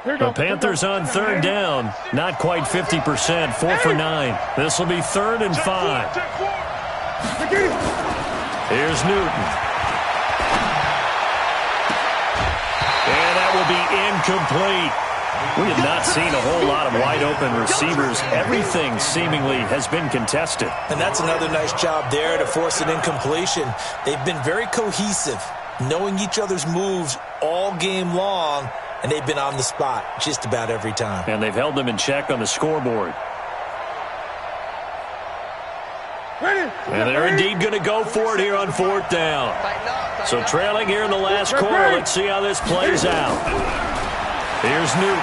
The Panthers on third down. Not quite 50%, 4 for 9. This will be 3rd and 5. Here's Newton. And that will be incomplete. We have not seen a whole lot of wide-open receivers. Everything seemingly has been contested. And that's another nice job there to force an incompletion. They've been very cohesive, knowing each other's moves all game long, and they've been on the spot just about every time. And they've held them in check on the scoreboard. And they're indeed going to go for it here on 4th down. So trailing here in the last quarter, let's see how this plays out. Here's Newton.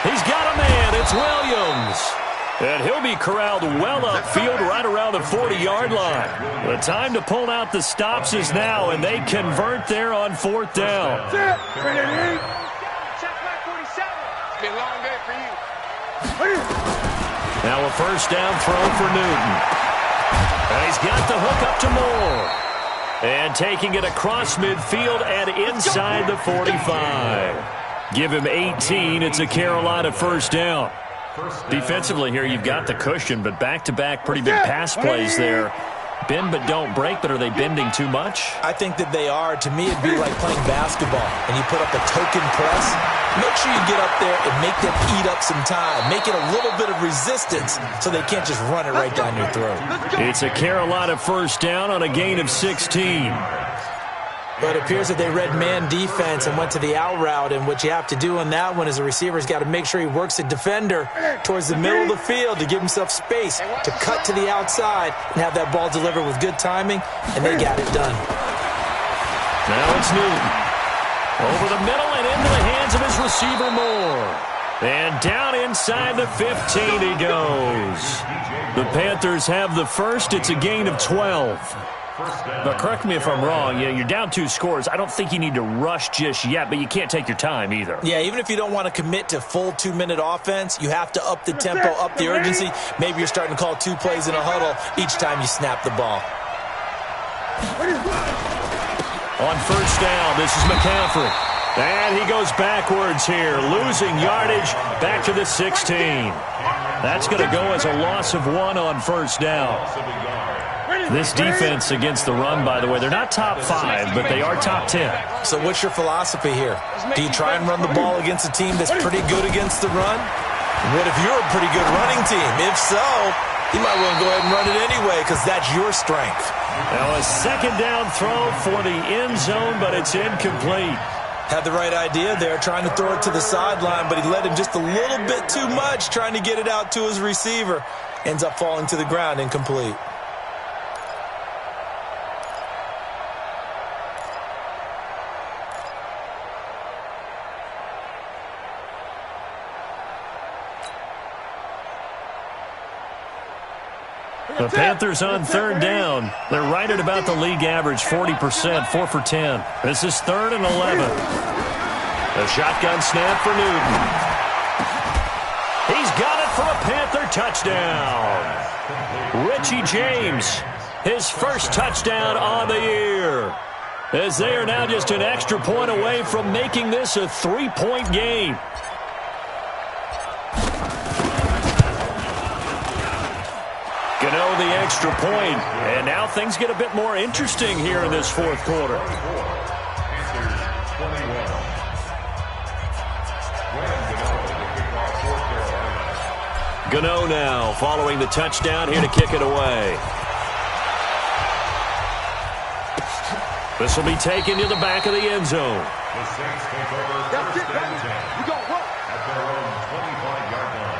He's got a man. It's Williams. And he'll be corralled well upfield right around the 40-yard line. The time to pull out the stops is now, and they convert there on 4th down. Check back 47. It's been a long day for you. Now a first down throw for Newton. And he's got the hook up to Moore. And taking it across midfield and inside the 45. Give him 18. It's a Carolina first down. Defensively here, you've got the cushion, but back-to-back pretty big pass plays there. Bend but don't break, but are they bending too much? I think that they are. To me, it'd be like playing basketball, and you put up a token press. Make sure you get up there and make them eat up some time. Make it a little bit of resistance so they can't just run it right down your throat. It's a Carolina first down on a gain of 16. But it appears that they read man defense and went to the out route, and what you have to do on that one is the receiver's got to make sure he works the defender towards the middle of the field to give himself space to cut to the outside and have that ball delivered with good timing, and they got it done. Now it's Newton. Over the middle and into the hands of his receiver Moore. And down inside the 15 he goes. The Panthers have the first. It's a gain of 12. But correct me if I'm wrong, you're down 2 scores. I don't think you need to rush just yet, but you can't take your time either. Yeah, even if you don't want to commit to full 2-minute offense, you have to up the tempo, up the urgency. Maybe you're starting to call 2 plays in a huddle each time you snap the ball. On first down, this is McCaffrey. And he goes backwards here, losing yardage back to the 16. That's going to go as a loss of 1 on first down. This defense against the run, by the way, they're not top 5, but they are top 10. So what's your philosophy here? Do you try and run the ball against a team that's pretty good against the run? What if you're a pretty good running team? If so, you might want to go ahead and run it anyway because that's your strength. Now a second down throw for the end zone, but it's incomplete. Had the right idea there, trying to throw it to the sideline, but he led him just a little bit too much, trying to get it out to his receiver. Ends up falling to the ground, incomplete. The Panthers on third down. They're right at about the league average, 40%, 4 for 10. This is 3rd and 11. The shotgun snap for Newton. He's got it for a Panther touchdown. Richie James, his first touchdown on the year. As they are now just an extra point away from making this a 3-point game. Gano the extra point, and now things get a bit more interesting here in this 4th quarter. Gano now following the touchdown here to kick it away. This will be taken to the back of the end zone. The Saints take over first and 10 at their own 25-yard line.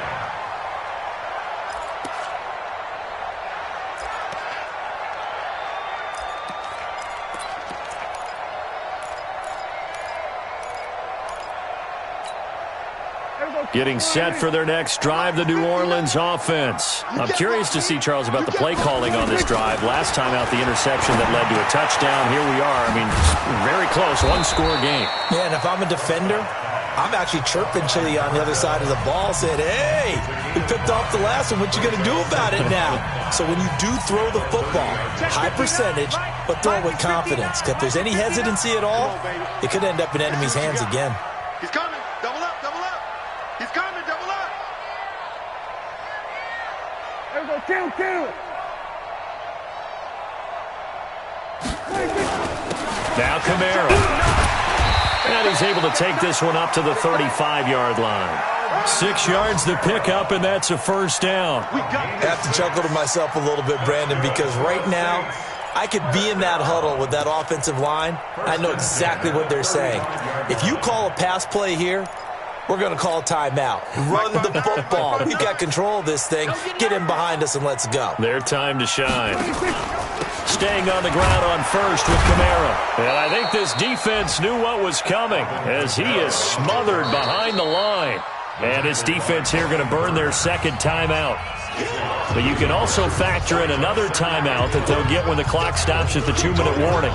Getting set for their next drive, the New Orleans offense. I'm curious to see, Charles, about the play calling on this drive. Last time out, the interception that led to a touchdown. Here we are. I mean, very close, 1-score game. Yeah, and if I'm a defender, I'm actually chirping Chili on the other side of the ball, saying, hey, we picked off the last one. What you going to do about it now? So when you do throw the football, high percentage, but throw it with confidence. If there's any hesitancy at all, it could end up in enemy's hands again. He's coming. Double up, double up. He's coming, double up. There we go, kill. Now Kamara. And he's able to take this one up to the 35-yard line. 6 yards to pick up, and that's a first down. I have to chuckle to myself a little bit, Brandon, because right now I could be in that huddle with that offensive line. I know exactly what they're saying. If you call a pass play here, we're going to call a timeout. Run the football. We've got control of this thing. Get in behind us and let's go. Their time to shine. Staying on the ground on first with Kamara. And I think this defense knew what was coming as he is smothered behind the line. And this defense here going to burn their second timeout. But you can also factor in another timeout that they'll get when the clock stops at the 2-minute warning.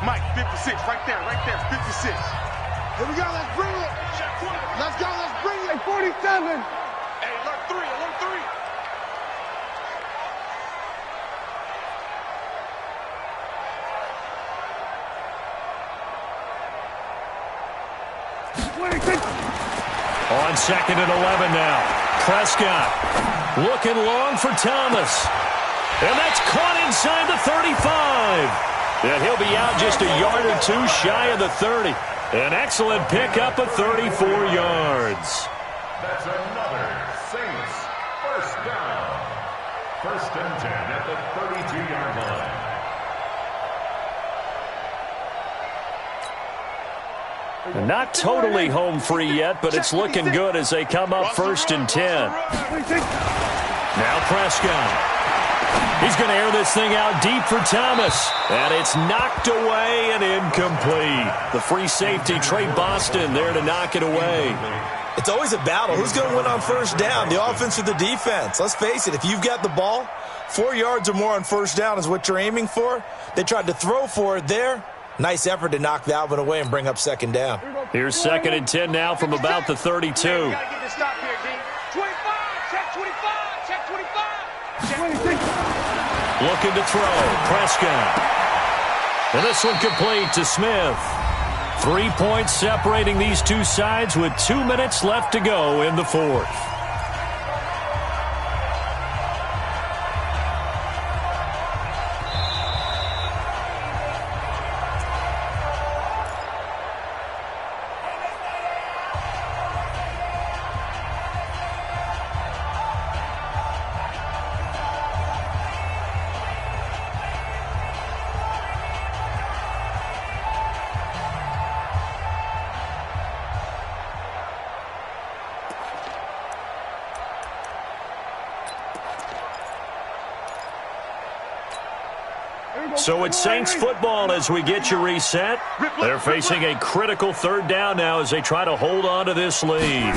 Mike, 56, right there, 56. Here we go, let's bring it. Let's go, let's bring it. 47. Hey, alert 3, alert 3. 26. On 2nd and 11 now. Prescott looking long for Thomas. And that's caught inside the 35. And he'll be out just a yard or two shy of the 30. An excellent pickup of 34 yards. That's another Saints first down. 1st and 10 at the 32-yard line. Not totally home free yet, but it's looking good as they come up 1st and 10. Now Prescott. He's going to air this thing out deep for Thomas. And it's knocked away and incomplete. The free safety, Trey Boston, there to knock it away. It's always a battle. Who's going to win on 1st down, the offense or the defense? Let's face it, if you've got the ball, 4 yards or more on 1st down is what you're aiming for. They tried to throw for it there. Nice effort to knock that one away and bring up 2nd down. Here's 2nd and 10 now from about the 32. You got to get this stop here, D. 25, check 25, check 25. Looking to throw, Prescott. And this one complete to Smith. 3 points separating these two sides with 2 minutes left to go in the 4th. So it's Saints football as we get you reset. They're facing a critical 3rd down now as they try to hold on to this lead.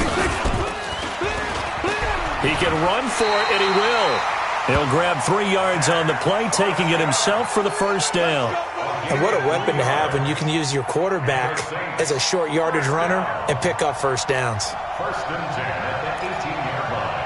He can run for it, and he will. He'll grab 3 yards on the play, taking it himself for the 1st down. And what a weapon to have when you can use your quarterback as a short yardage runner and pick up 1st downs. 1st and 10 at the 18-yard line.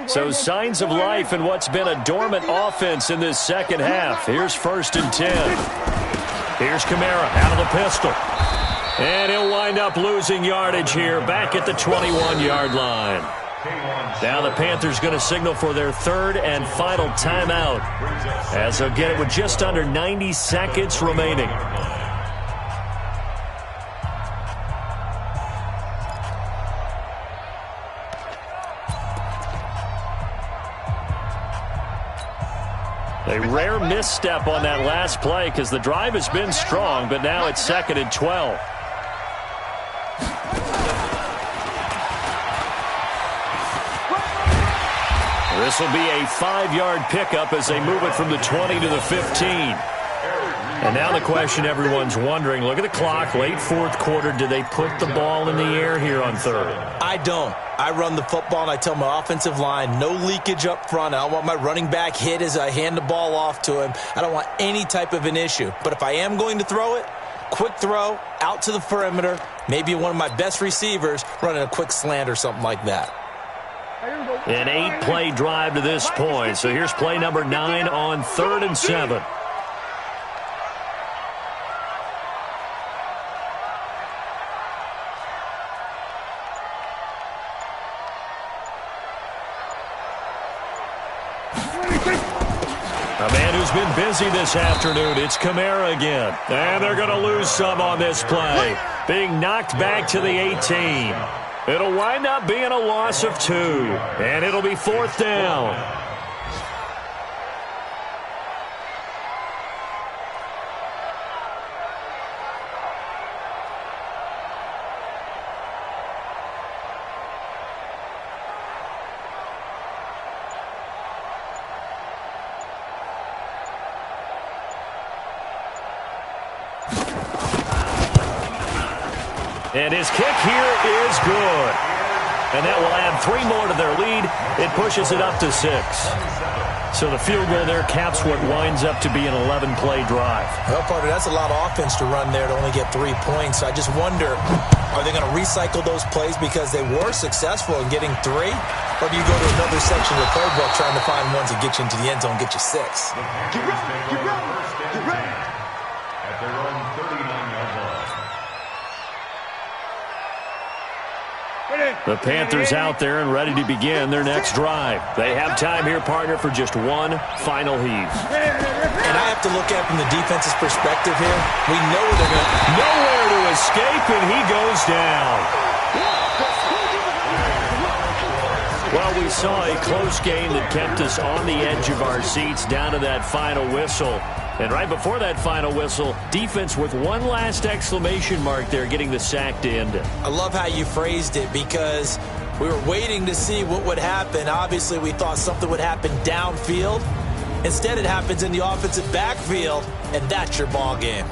So signs of life in what's been a dormant offense in this 2nd half. Here's 1st and 10. Here's Kamara out of the pistol. And he'll wind up losing yardage here back at the 21-yard line. Now the Panthers going to signal for their 3rd and final timeout as they'll get it with just under 90 seconds remaining. A rare misstep on that last play because the drive has been strong, but now it's 2nd and 12. This will be a 5-yard pickup as they move it from the 20 to the 15. And now the question everyone's wondering, look at the clock, late 4th quarter, do they put the ball in the air here on 3rd? I don't. I run the football, and I tell my offensive line, no leakage up front. I don't want my running back hit as I hand the ball off to him. I don't want any type of an issue. But if I am going to throw it, quick throw, out to the perimeter, maybe one of my best receivers running a quick slant or something like that. An 8-play drive to this point. So here's play number 9 on 3rd and 7. A man who's been busy this afternoon, it's Kamara again. And they're going to lose some on this play. Being knocked back to the 18. It'll wind up being a loss of 2. And it'll be 4th down. And his kick here is good. And that will add 3 more to their lead. It pushes it up to 6. So the field goal there caps what winds up to be an 11-play drive. Well, partner, that's a lot of offense to run there to only get 3 points. I just wonder, are they going to recycle those plays because they were successful in getting 3? Or do you go to another section of the playbook trying to find ones that get you into the end zone, get you 6? Get ready. At their own 39-yard line. The Panthers out there and ready to begin their next drive. They have time here, partner, for just one final heave. And I have to look at it from the defense's perspective here. We know they're going to... Nowhere to escape, and he goes down. Well, we saw a close game that kept us on the edge of our seats down to that final whistle. And right before that final whistle, defense with one last exclamation mark there, getting the sack to end it. I love how you phrased it because we were waiting to see what would happen. Obviously, we thought something would happen downfield. Instead, it happens in the offensive backfield, and that's your ball game.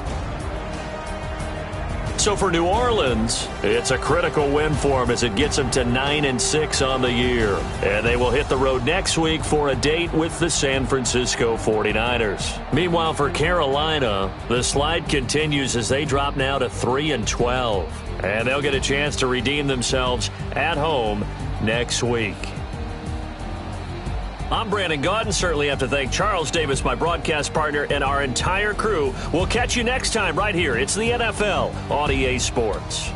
So for New Orleans, it's a critical win for them as it gets them to 9-6 on the year. And they will hit the road next week for a date with the San Francisco 49ers. Meanwhile, for Carolina, the slide continues as they drop now to 3-12. And they'll get a chance to redeem themselves at home next week. I'm Brandon Gaudin. Certainly have to thank Charles Davis, my broadcast partner, and our entire crew. We'll catch you next time right here. It's the NFL on EA Sports.